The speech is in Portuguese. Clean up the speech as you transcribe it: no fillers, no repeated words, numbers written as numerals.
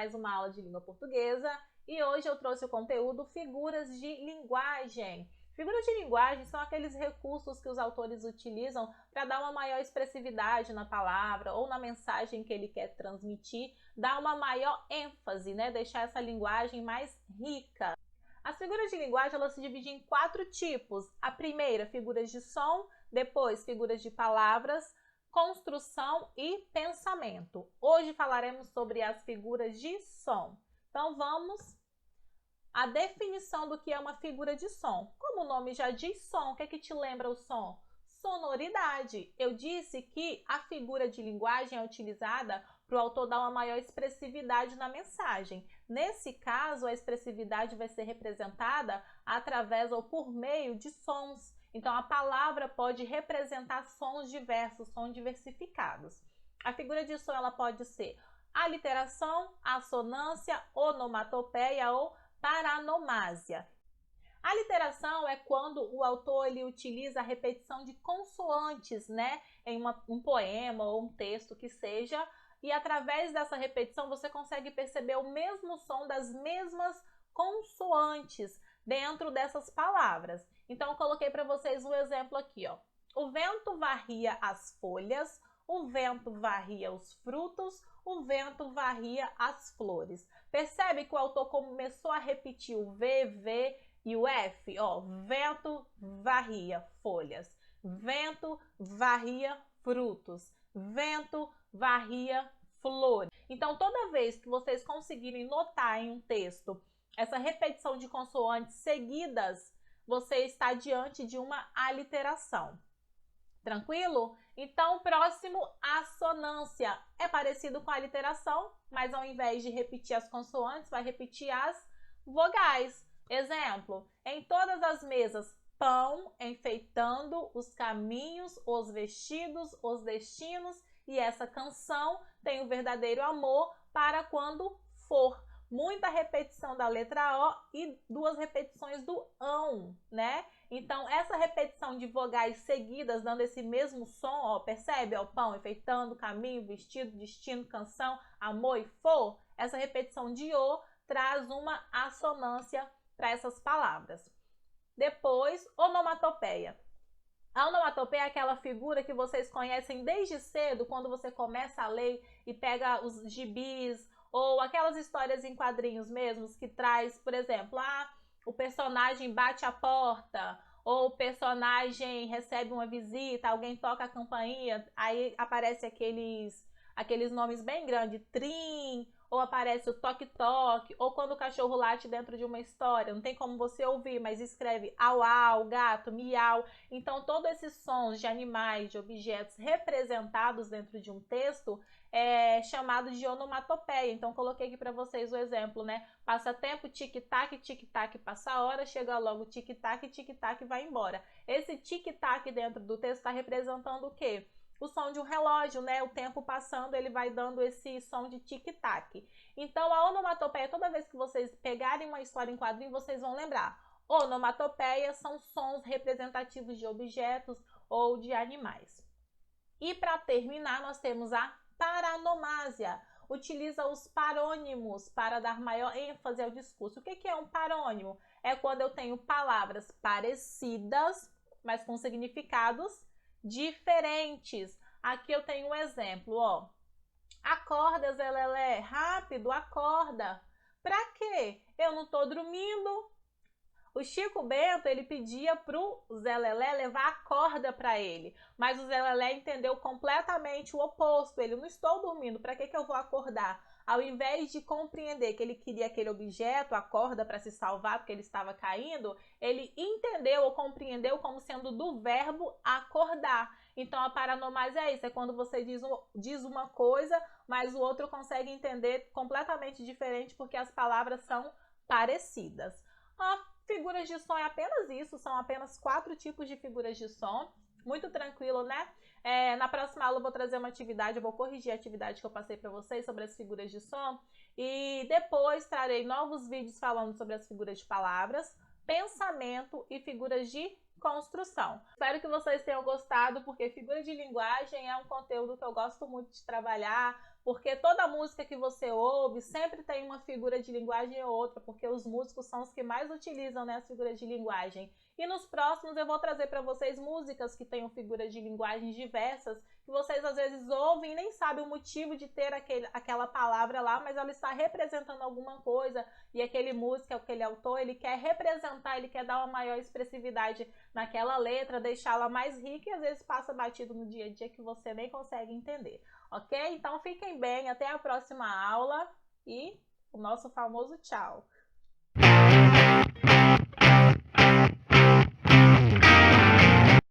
mais uma aula de língua portuguesa e hoje eu trouxe o conteúdo figuras de linguagem. Figuras de linguagem são aqueles recursos que os autores utilizam para dar uma maior expressividade na palavra ou na mensagem que ele quer transmitir, dar uma maior ênfase, né? Deixar essa linguagem mais rica. As figuras de linguagem elas se dividem em 4 tipos. A primeira, figuras de som, depois figuras de palavras, construção e pensamento. Hoje falaremos sobre as figuras de som. Então vamos à definição do que é uma figura de som. Como o nome já diz, som, o que é que te lembra o som? Sonoridade. Eu disse que a figura de linguagem é utilizada para o autor dar uma maior expressividade na mensagem. Nesse caso, a expressividade vai ser representada através ou por meio de sons. Então, a palavra pode representar sons diversos, sons diversificados. A figura de som ela pode ser aliteração, assonância, onomatopeia ou paranomásia. A literação é quando o autor ele utiliza a repetição de consoantes, né, em um poema ou um texto que seja, e através dessa repetição você consegue perceber o mesmo som das mesmas consoantes dentro dessas palavras. Então eu coloquei para vocês um exemplo aqui, ó. O vento varria as folhas, o vento varria os frutos, o vento varria as flores. Percebe que o autor começou a repetir o V e o F, ó, vento varria folhas, vento varria frutos, vento varria flores. Então, toda vez que vocês conseguirem notar em um texto essa repetição de consoantes seguidas, você está diante de uma aliteração. Tranquilo? Então, próximo, assonância. É parecido com a aliteração, mas ao invés de repetir as consoantes, vai repetir as vogais. Exemplo, em todas as mesas, pão, enfeitando os caminhos, os vestidos, os destinos, e essa canção tem o verdadeiro amor para quando for. Muita repetição da letra O e 2 repetições do ão, né? Então, essa repetição de vogais seguidas, dando esse mesmo som, ó, percebe? Ó, pão, enfeitando, caminho, vestido, destino, canção, amor e for. Essa repetição de O traz uma assonância para essas palavras. Depois, onomatopeia. A onomatopeia é aquela figura que vocês conhecem desde cedo, quando você começa a ler e pega os gibis, ou aquelas histórias em quadrinhos mesmos que traz, por exemplo, o personagem bate a porta, ou o personagem recebe uma visita, alguém toca a campainha, aí aparece aqueles nomes bem grandes, trim, ou aparece o toque-toque, ou quando o cachorro late dentro de uma história, não tem como você ouvir, mas escreve au-au, gato, miau. Então, todos esses sons de animais, de objetos representados dentro de um texto é chamado de onomatopeia. Então, coloquei aqui para vocês o exemplo, né? Passa tempo, tic-tac, passa a hora, chega logo tic-tac, vai embora. Esse tic-tac dentro do texto está representando o quê? O som de um relógio, né? O tempo passando, ele vai dando esse som de tic-tac. Então, a onomatopeia, toda vez que vocês pegarem uma história em quadrinho, vocês vão lembrar. Onomatopeia são sons representativos de objetos ou de animais. E para terminar, nós temos a paranomásia. Utiliza os parônimos para dar maior ênfase ao discurso. O que é um parônimo? É quando eu tenho palavras parecidas, mas com significados diferentes. Aqui eu tenho um exemplo, ó. Acorda, Zé Lelé, rápido, acorda. Pra quê? Eu não tô dormindo. O Chico Bento, ele pedia pro Zé Lelé levar a corda para ele, mas o Zé Lelé entendeu completamente o oposto. Ele, não estou dormindo, para que eu vou acordar? Ao invés de compreender que ele queria aquele objeto, a corda para se salvar porque ele estava caindo, ele entendeu ou compreendeu como sendo do verbo acordar. Então, a paranomásia é isso, é quando você diz uma coisa, mas o outro consegue entender completamente diferente porque as palavras são parecidas. Figuras de som é apenas isso, são apenas 4 tipos de figuras de som, muito tranquilo, né? Na próxima aula eu vou trazer uma atividade, eu vou corrigir a atividade que eu passei para vocês sobre as figuras de som e depois trarei novos vídeos falando sobre as figuras de palavras, pensamento e figuras de construção. Espero que vocês tenham gostado, porque figura de linguagem é um conteúdo que eu gosto muito de trabalhar, porque toda música que você ouve sempre tem uma figura de linguagem ou outra, porque os músicos são os que mais utilizam, né, as figuras de linguagem. E nos próximos eu vou trazer para vocês músicas que tenham figuras de linguagem diversas, que vocês às vezes ouvem e nem sabem o motivo de ter aquela palavra lá, mas ela está representando alguma coisa, e aquele músico, aquele autor, ele quer representar, ele quer dar uma maior expressividade naquela letra, deixá-la mais rica, e às vezes passa batido no dia a dia que você nem consegue entender, ok? Então fiquem bem, até a próxima aula e o nosso famoso tchau!